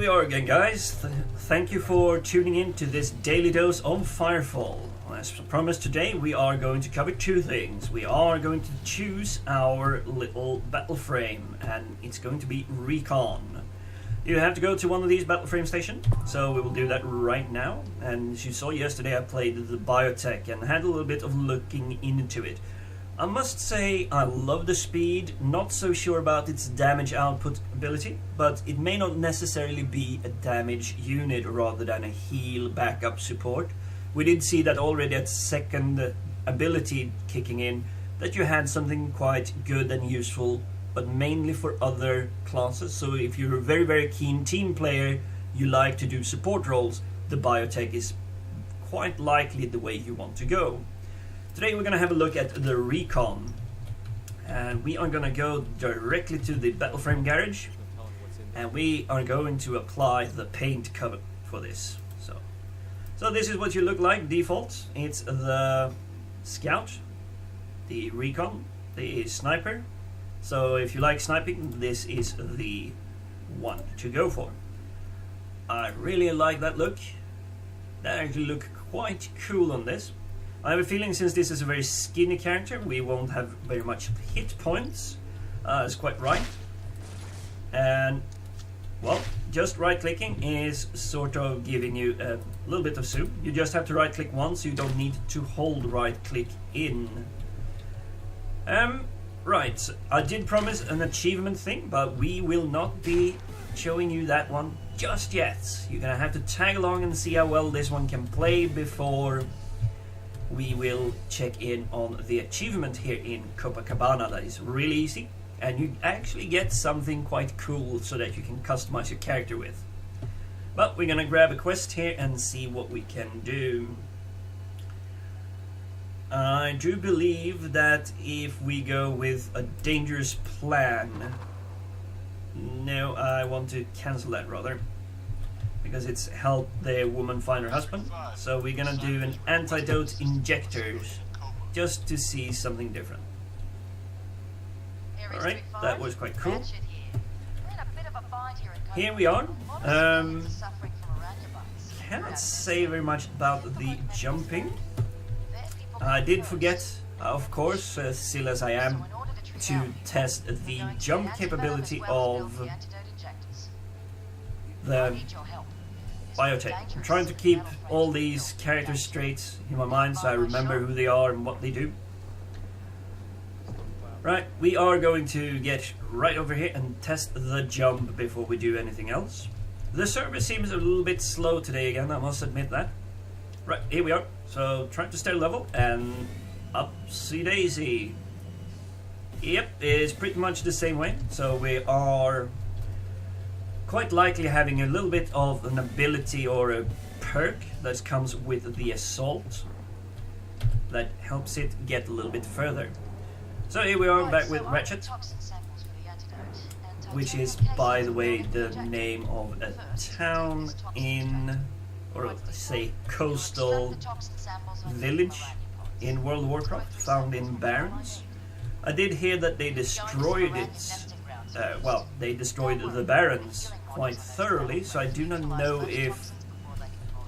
we are again, guys. Thank you for tuning in to this daily dose of Firefall. As promised, today we are going to cover two things. We are going to choose our little battle frame, and it's going to be Recon. You have to go to one of these battle frame stations, so we will do that right now. And as you saw yesterday, I played the biotech and had a little bit of looking into it. I must say I love the speed, not so sure about its damage output ability, but it may not necessarily be a damage unit rather than a heal backup support. We did see that already at second ability kicking in, that you had something quite good and useful, but mainly for other classes. So if you're a very keen team player, you like to do support roles, the biotech is quite likely the way you want to go. Today we're going to have a look at the Recon, and we are going to go directly to the Battleframe garage, and we are going to apply the paint cover for this. So this is what you look like default. It's the Scout, the Recon, the Sniper. So if you like sniping, this is the one to go for. I really like that look. That actually look quite cool on this. I have a feeling since this is a very skinny character, we won't have very much hit points. It's quite right. And, well, just right-clicking is sort of giving you a little bit of zoom. You just have to right-click once, you don't need to hold right-click in. Right, I did promise an achievement thing, but we will not be showing you that one just yet. You're gonna have to tag along and see how well this one can play before we will check in on the achievement here in Copacabana. That is really easy, and you actually get something quite cool so that you can customize your character with. But we're gonna grab a quest here and see what we can do. I do believe that if we go with a dangerous plan... No, I want to cancel that rather, because it's help the woman find her husband. So we're gonna do an antidote injectors, just to see something different. Alright, that was quite cool. Here we are. Cannot say very much about the jumping. I did forget, of course, silly as I am, to test the jump capability of the biotech. I'm trying to keep all these characters straight in my mind so I remember who they are and what they do. Right, we are going to get right over here and test the jump before we do anything else. The server seems a little bit slow today again, I must admit that. Right, here we are. So trying to stay level and upsy daisy. Yep, it's pretty much the same way. So we are quite likely having a little bit of an ability or a perk that comes with the assault that helps it get a little bit further. So here we are back with Ratchet, which is, by the way, the name of a town in, or say coastal village in World of Warcraft, found in Barrens. I did hear that they destroyed it, well, they destroyed the Barrens quite thoroughly, so I do not know if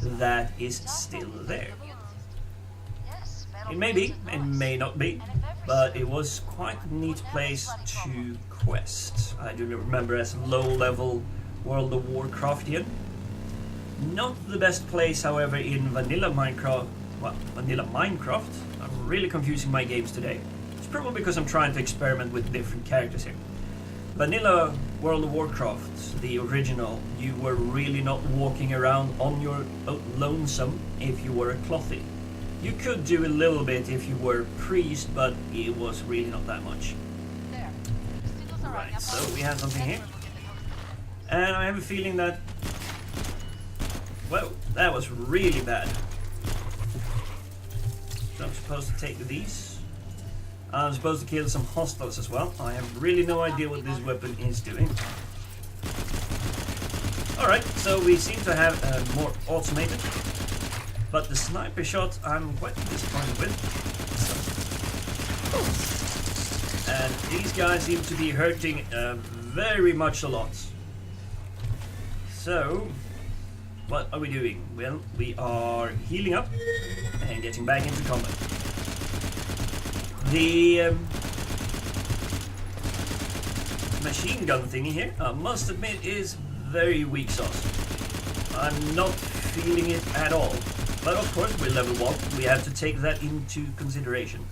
that is still there. It may be, it may not be, but it was quite a neat place to quest. I do remember as low-level World of Warcraftian. Not the best place, however, in vanilla Minecraft. Well, vanilla Minecraft? I'm really confusing my games today. It's probably because I'm trying to experiment with different characters here. Vanilla World of Warcraft, the original, you were really not walking around on your lonesome if you were a clothy. You could do a little bit if you were a priest, but it was really not that much. Right, so we have something here. And I have a feeling that... Whoa, that was really bad. So I'm supposed to take these. I'm supposed to kill some hostiles as well. I have really no idea what this weapon is doing. Alright, so we seem to have more automated. But the sniper shot I'm quite disappointed with. And these guys seem to be hurting very much a lot. so what are we doing? Well, we are healing up and getting back into combat. The machine gun thingy here, I must admit, is very weak sauce. I'm not feeling it at all. But of course, we're level 1, we have to take that into consideration.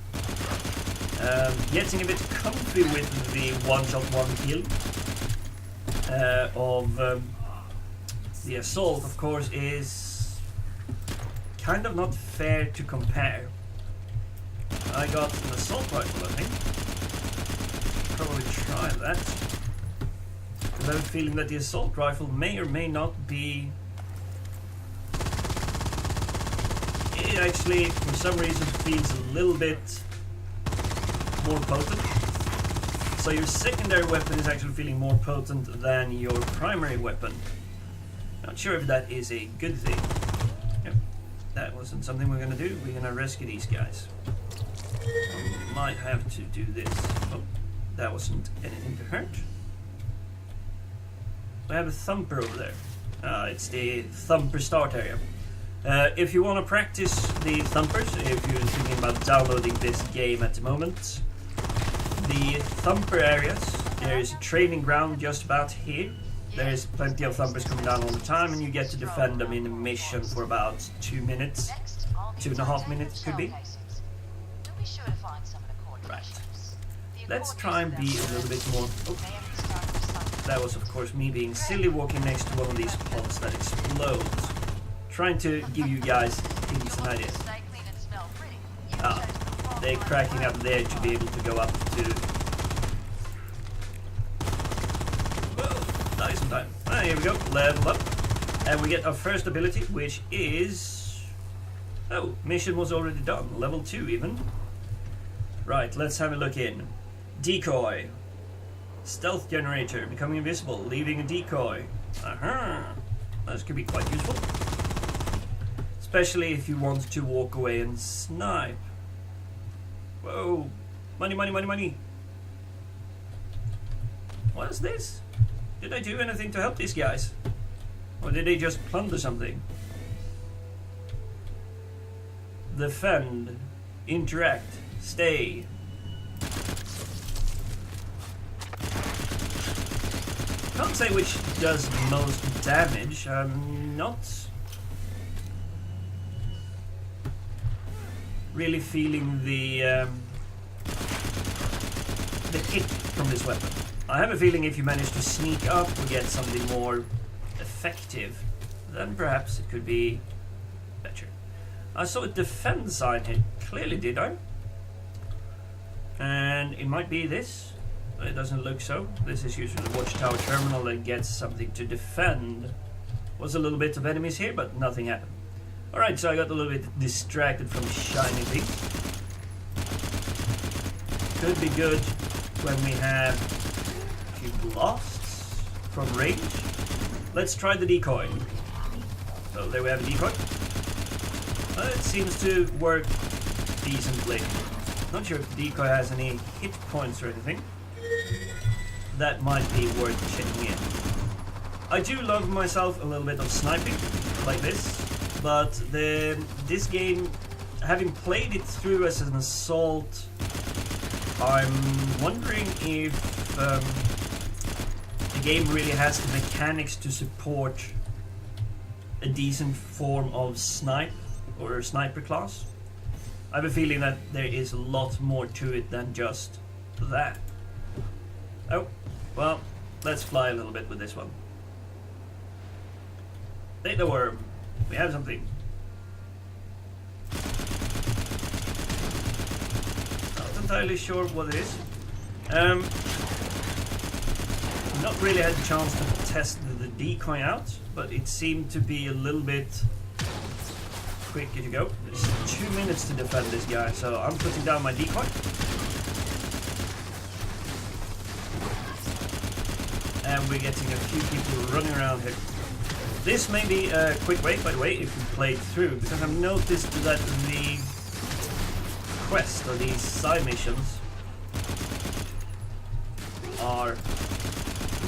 Getting a bit comfy with the one-shot, one-kill of the Assault, of course, is kind of not fair to compare. I got an Assault Rifle, I think. Probably try that. Because I have a feeling that the Assault Rifle may or may not be... It actually, for some reason, feels a little bit more potent. So your secondary weapon is actually feeling more potent than your primary weapon. Not sure if that is a good thing. Yep. That wasn't something we're gonna do. We're gonna rescue these guys. Might have to do this. Oh, that wasn't anything to hurt. We have a thumper over there. It's the thumper start area. If you want to practice the thumpers, if you're thinking about downloading this game at the moment, the thumper areas, there is a training ground just about here. There is plenty of thumpers coming down all the time, and you get to defend them in a mission for about 2 minutes, 2.5 minutes could be. Right. Let's try and be a little bit more... Oh. That was of course me being silly walking next to one of these pods that explodes. Trying to give you guys hints and ideas. They're cracking up there to be able to go up to... Whoa, nice and time. Here we go, level up. And we get our first ability, which is... Oh, mission was already done, level 2 even. Right, let's have a look in. Decoy. Stealth generator, becoming invisible, leaving a decoy. Aha! This could be quite useful. Especially if you want to walk away and snipe. Whoa! Money, money, money, money! What is this? Did I do anything to help these guys? Or did they just plunder something? Defend. Interact. Stay. Can't say which does most damage. I'm not really feeling the hit from this weapon. I have a feeling if you manage to sneak up or get something more effective, then perhaps it could be better. I saw a defend sign here. Clearly, did I? And it might be this. It doesn't look so. This is usually the watchtower terminal that gets something to defend. Was a little bit of enemies here, but nothing happened. Alright, so I got a little bit distracted from shiny things. Could be good when we have a few blasts from range. Let's try the decoy. So there we have a decoy. It seems to work decently. Not sure if the decoy has any hit points or anything. That might be worth checking in. I do love myself a little bit of sniping, like this, but this game, having played it through as an assault, I'm wondering if the game really has the mechanics to support a decent form of snipe or sniper class. I have a feeling that there is a lot more to it than just that. Oh, well, let's fly a little bit with this one. Data worm. We have something. Not entirely sure what it is. Not really had a chance to test the decoy out, but it seemed to be a little bit quicker to go. There's 2 minutes to defend this guy, so I'm putting down my decoy. And we're getting a few people running around here. This may be a quick way, by the way, if you played through, because I've noticed that the quest or these side missions are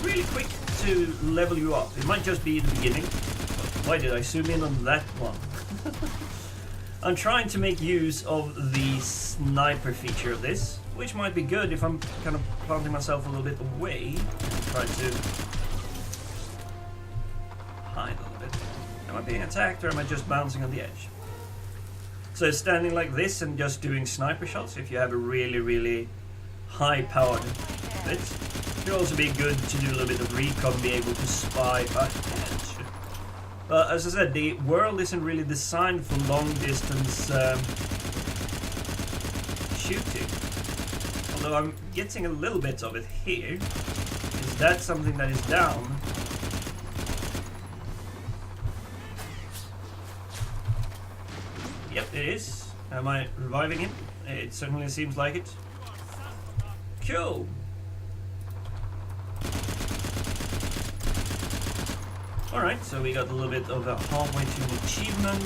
really quick. to level you up. It might just be the beginning. Why did I zoom in on that one? I'm trying to make use of the sniper feature of this, which might be good if I'm kind of planting myself a little bit away and trying to hide a little bit. Am I being attacked or am I just bouncing on the edge? So standing like this and just doing sniper shots, if you have a really high powered bit, it could also be good to do a little bit of recon, be able to spy. But as I said, the world isn't really designed for long distance shooting. Although I'm getting a little bit of it here. Is that something that is down? Yep, it is. Am I reviving him? It certainly seems like it. Cool. Alright, so we got a little bit of a halfway to an achievement.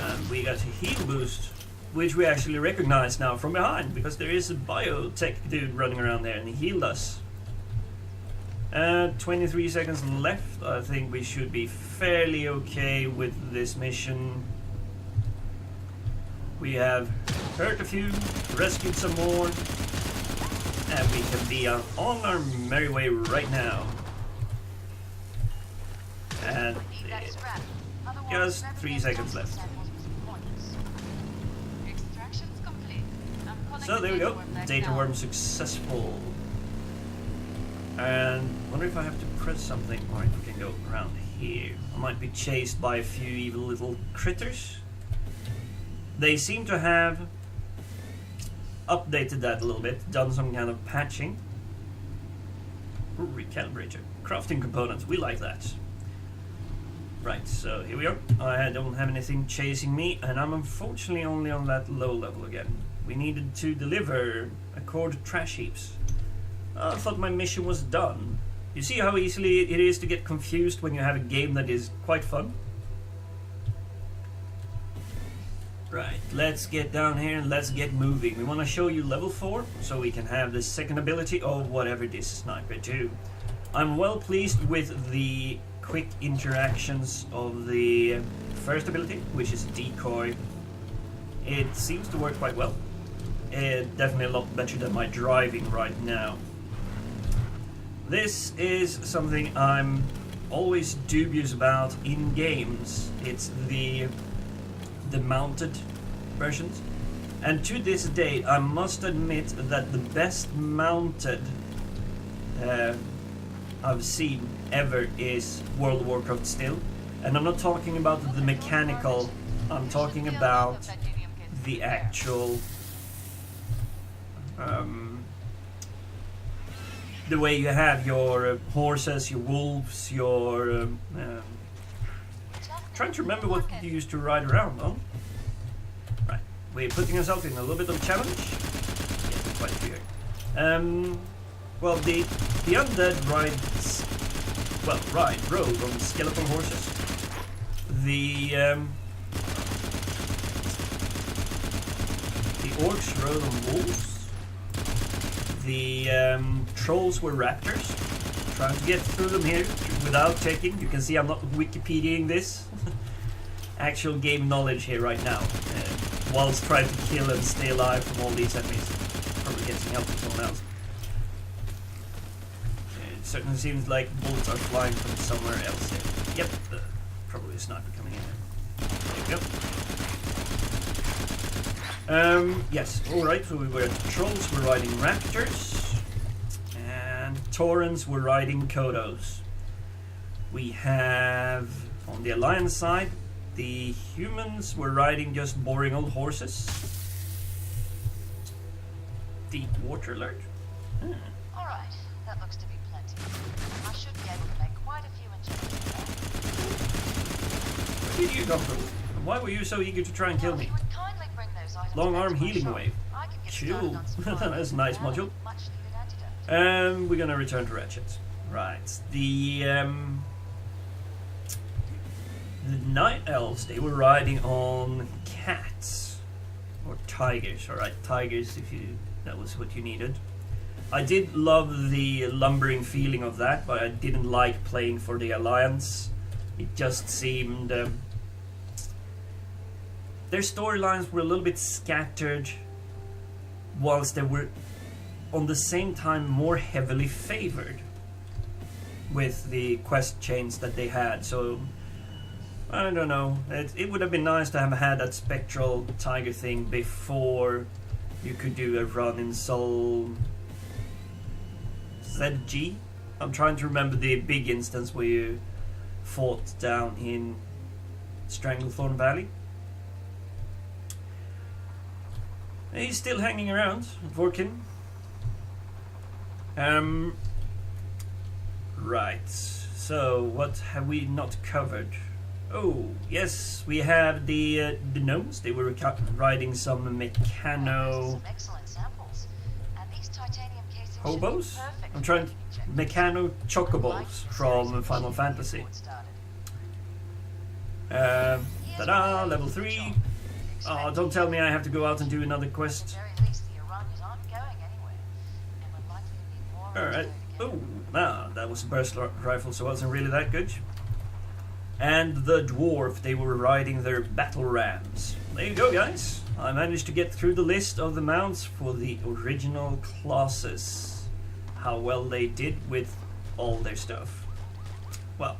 And we got a heal boost, which we actually recognize now from behind, because there is a biotech dude running around there and he healed us. 23 seconds left. I think we should be fairly okay with this mission. We have hurt a few, rescued some more, and we can be on our merry way right now. And just 3 seconds left. So there we go, data worm successful. And I wonder if I have to press something, or if we can go around here. I might be chased by a few evil little critters. They seem to have updated that a little bit, done some kind of patching. Ooh, recalibrator. Crafting components, we like that. Right, so here we are. I don't have anything chasing me, and I'm unfortunately only on that low level again. We needed to deliver a core to trash heaps. I thought my mission was done. You see how easily it is to get confused when you have a game that is quite fun? Right, let's get down here and let's get moving. We want to show you level 4, so we can have the second ability of whatever this sniper do. I'm well pleased with the quick interactions of the first ability, which is decoy. It seems to work quite well. Definitely a lot better than my driving right now. This is something I'm always dubious about in games. It's the mounted versions. And to this day, I must admit that the best mounted I've seen ever is World of Warcraft still. And I'm not talking about the mechanical, I'm talking about the actual the way you have your horses, your wolves, your trying to remember what you used to ride around on. Right, we're putting ourselves in a little bit of a challenge. Yeah, quite a few here. Well, the undead rode on skeletal horses. The orcs rode on wolves. The trolls were raptors. Trying to get through them here without checking. You can see I'm not Wikipediaing this. Actual game knowledge here right now. Whilst trying to kill and stay alive from all these enemies. Probably getting help from someone else. It certainly seems like bullets are flying from somewhere else here. Yep, probably a sniper coming in there. There we go. Yes, alright, so trolls were riding raptors, and taurens were riding kodos. We have, on the Alliance side, the humans were riding just boring old horses. Deep water alert. Alright, that looks to be plenty. I should be able to make quite a few injections. Where did you come from? And why were you so eager to try and kill me? Long arm healing wave. Cool. That's a nice module. We're gonna return to Ratchet. Right. The night elves, they were riding on cats or tigers. All right, tigers. If that was what you needed. I did love the lumbering feeling of that, but I didn't like playing for the Alliance. It just seemed... their storylines were a little bit scattered, whilst they were on the same time more heavily favored with the quest chains that they had. So I don't know, it would have been nice to have had that spectral tiger thing before you could do a run in Soul ZG. I'm trying to remember the big instance where you fought down in Stranglethorn Valley. He's still hanging around, Vorkin. Right, so what have we not covered? Oh, yes, we have the gnomes. They were riding some mechano... Some excellent samples. And these titanium casings hobos? should be perfect I'm trying... for making mechano injectors. chocobos from Final Fantasy. Ta-da, level 3. Oh, don't tell me I have to go out and do another quest. Alright. Oh, nah, that was a burst rifle, so it wasn't really that good. And the dwarf, they were riding their battle rams. There you go, guys. I managed to get through the list of the mounts for the original classes. How well they did with all their stuff. Well.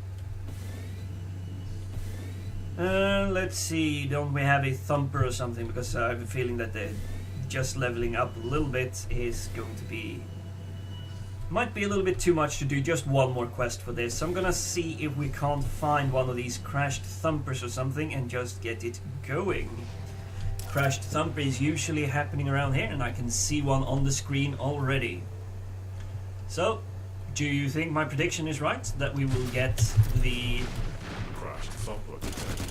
Let's see, don't we have a thumper or something? Because I have a feeling that just leveling up a little bit is going to be... might be a little bit too much to do just one more quest for this. So I'm gonna see if we can't find one of these crashed thumpers or something and just get it going. Crashed thumper is usually happening around here, and I can see one on the screen already. So, do you think my prediction is right? That we will get the crashed thumper detected.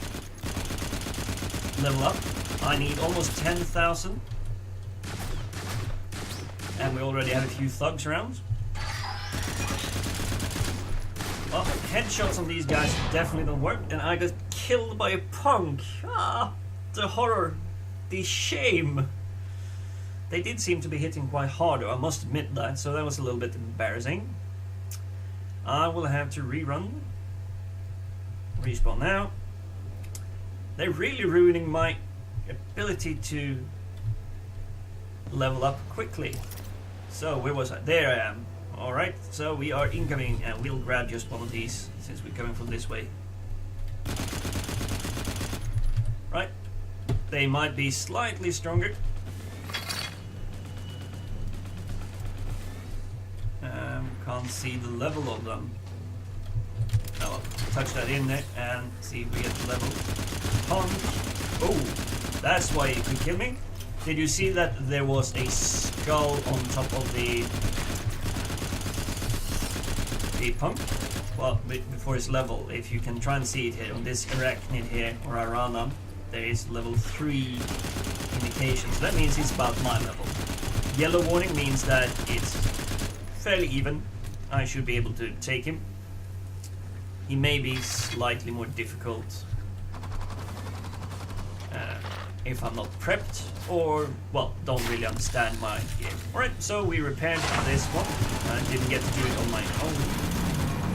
level up? I need almost 10,000. And we already have a few thugs around. Well, headshots on these guys definitely don't work, and I got killed by a punk. Ah, the horror, the shame. They did seem to be hitting quite hard, I must admit that, so that was a little bit embarrassing. I will have to rerun. Respawn now. They're really ruining my ability to level up quickly. So, where was I? There I am. Alright, so we are incoming, and we'll grab just one of these since we're coming from this way. Right, they might be slightly stronger. Can't see the level of them. Oh, I'll touch that in there and see if we get the level. Punch. Oh, that's why you could kill me. Did you see that there was a skull on top of the pump? Well, before its level, if you can try and see it here on this arachnid here, or Arana, there is level 3 indications. That means it's about my level. Yellow warning means that it's fairly even. I should be able to take him. He may be slightly more difficult if I'm not prepped, or, well, don't really understand my game. Alright, so we repaired this one. I didn't get to do it on my own,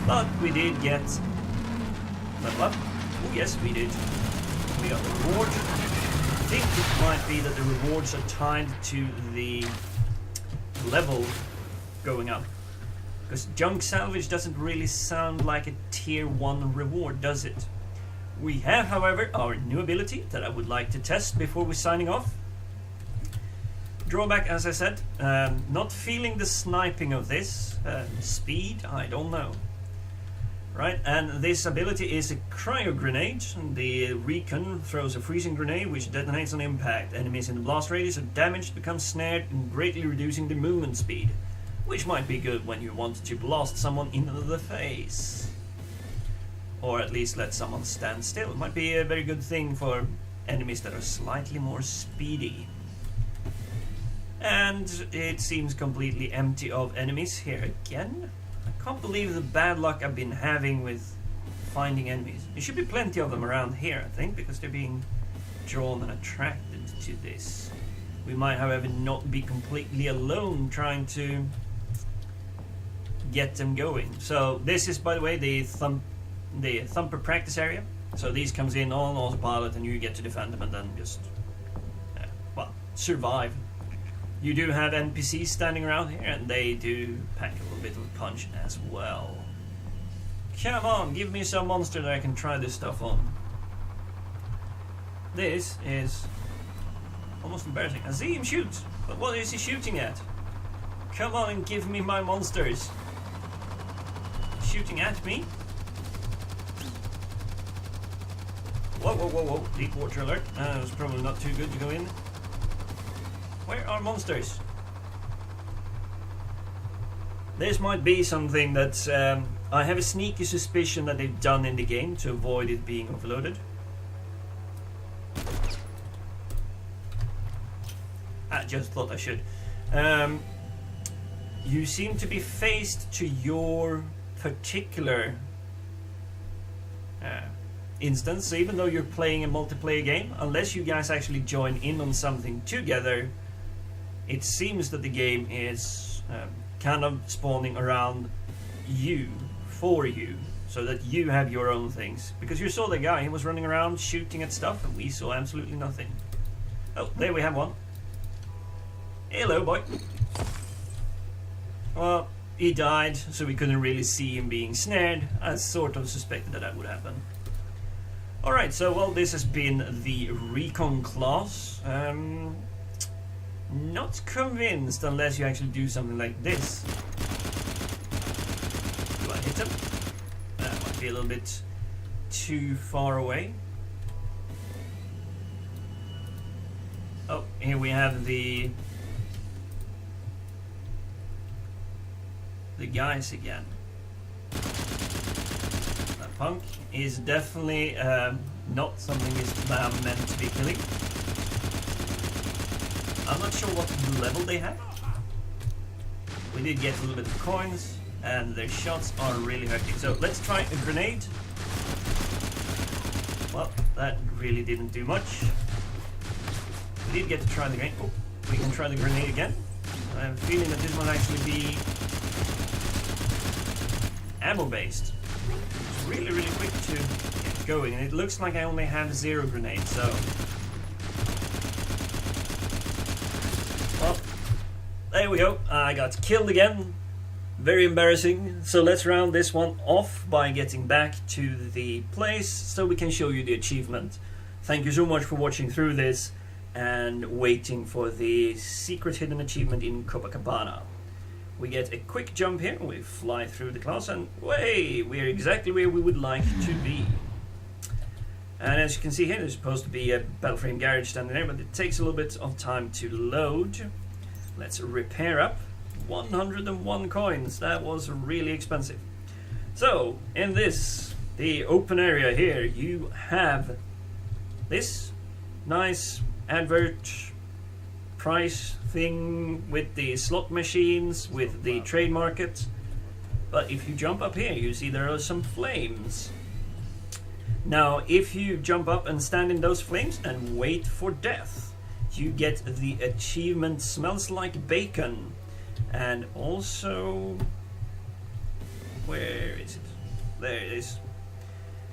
but we did get level up. Oh yes, we did. We got the reward. I think it might be that the rewards are tied to the level going up. Because junk salvage doesn't really sound like a tier 1 reward, does it? We have, however, our new ability that I would like to test before we're signing off. Drawback, as I said, not feeling the sniping of this. Speed, I don't know. Right, and this ability is a cryo grenade. The Recon throws a freezing grenade which detonates on impact. Enemies in the blast radius are damaged, become snared, and greatly reducing the movement speed. Which might be good when you want to blast someone into the face. Or at least let someone stand still. It might be a very good thing for enemies that are slightly more speedy. And it seems completely empty of enemies here again. I can't believe the bad luck I've been having with finding enemies. There should be plenty of them around here, I think, because they're being drawn and attracted to this. We might, however, not be completely alone trying to get them going. So this is, by the way, the thumper practice area. So these comes in on autopilot and you get to defend them and then just well, survive. You do have NPCs standing around here and they do pack a little bit of a punch as well. Come on, give me some monster that I can try this stuff on. This is almost embarrassing. I see him shoot, but what is he shooting at? Come on and give me my monsters. Shooting at me? Whoa, whoa, whoa, whoa. Deep water alert. That was probably not too good to go in. Where are monsters? This might be something that I have a sneaky suspicion that they've done in the game to avoid it being overloaded. I just thought I should. You seem to be phased to your particular instance, so even though you're playing a multiplayer game, unless you guys actually join in on something together, it seems that the game is kind of spawning around you, for you, so that you have your own things. Because you saw the guy, he was running around shooting at stuff and we saw absolutely nothing. Oh, there we have one. Hello, boy. Well, he died, so we couldn't really see him being snared. I sort of suspected that would happen. Alright, so, well, this has been the Recon class. Not convinced unless you actually do something like this. Do I hit him? That might be a little bit too far away. Oh, here we have the guys again. That punk is definitely not something I'm meant to be killing. I'm not sure what level they have. We did get a little bit of coins, and their shots are really hurting. So let's try a grenade. Well, that really didn't do much. We did get to try the grenade. Oh, we can try the grenade again. I have a feeling that this might actually be ammo based. It's really, really quick to get going, and it looks like I only have 0 grenades, so. Well, there we go. I got killed again. Very embarrassing. So let's round this one off by getting back to the place so we can show you the achievement. Thank you so much for watching through this and waiting for the secret hidden achievement in Copacabana. We get a quick jump here, we fly through the class, and way, we're exactly where we would like to be. And as you can see here, there's supposed to be a Battleframe garage standing there, but it takes a little bit of time to load. Let's repair up. 101 coins, that was really expensive. So, in this, the open area here, you have this nice advert price thing with the slot machines, with the trade market. But if you jump up here, you see there are some flames. Now, if you jump up and stand in those flames and wait for death, you get the achievement Smells Like Bacon. And also, where is it? There it is.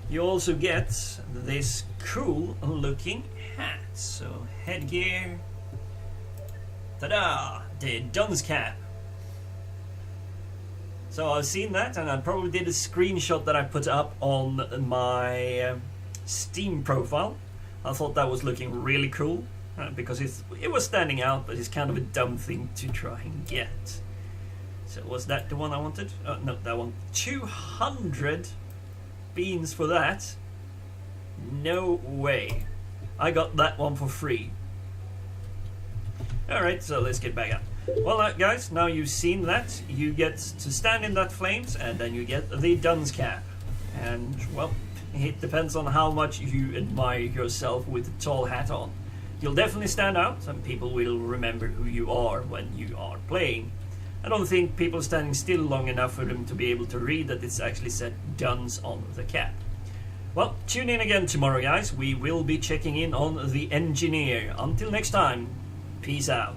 You also get this cool looking hat. So, headgear. Ta-da! The Dun's cap. So I've seen that, and I probably did a screenshot that I put up on my Steam profile. I thought that was looking really cool, because it was standing out, but it's kind of a dumb thing to try and get. So was that the one I wanted? No, that one. 200 beans for that? No way. I got that one for free. Alright, so let's get back up. Well, guys, now you've seen that, you get to stand in that flames, and then you get the Dun's cap. And, well, it depends on how much you admire yourself with the tall hat on. You'll definitely stand out, and people will remember who you are when you are playing. I don't think people are standing still long enough for them to be able to read that it's actually said Dun's on the cap. Well, tune in again tomorrow, guys. We will be checking in on the engineer. Until next time, peace out.